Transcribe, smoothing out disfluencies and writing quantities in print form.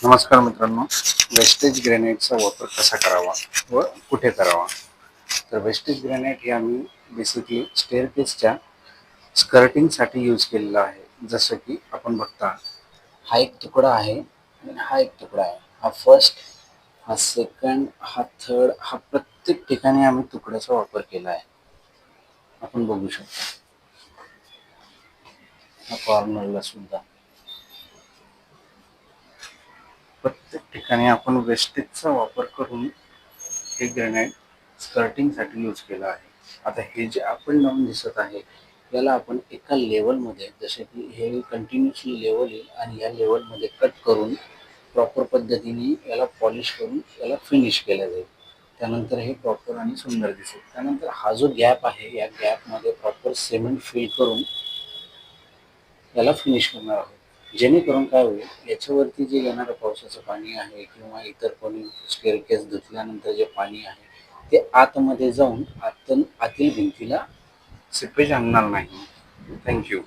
नमस्कार मित्रांनो, वेस्टेज ग्रेनाइटचा वापर कसा करावा व कुठे करावा? तर वेस्टेज ग्रेनाइट हे आम्ही बेसिकली स्टेअरकेसच्या स्कर्टिंगसाठी यूज केलेला आहे. जसं की आपण बघता, हा एक तुकडा आहे आणि हा एक तुकडा आहे. हा फर्स्ट, हा सेकंड, हा थर्ड, हा प्रत्येक ठिकाणी आम्ही तुकड्याचा वापर केला आहे. आपण बघू शकतो, हा कॉर्नरला सुद्धा प्रत्येक ठिकाणी आपण वेस्टेजचा वापर करून हे ग्रेनाइट स्कर्टिंगसाठी यूज केलं आहे. आता हे जे आपण लावून दिसत आहे, याला आपण एका लेवलमध्ये, जसे की हे कंटिन्युअसली लेवल येईल आणि या लेवलमध्ये कट करून प्रॉपर पद्धतीने याला पॉलिश करून याला फिनिश केलं जाईल. त्यानंतर हे प्रॉपर आणि सुंदर दिसेल. त्यानंतर हा जो गॅप आहे, या गॅपमध्ये प्रॉपर सिमेंट फिल करून याला फिनिश करणार आहोत. जेणेकरून काय होईल, याच्यावरती जे येणारं पावसाचं पाणी आहे किंवा इतर कोणी स्टेअरकेस धुतल्यानंतर जे पाणी आहे, ते आतमध्ये जाऊन आतील भिंतीला सीपेज आणणार नाही. थँक्यू.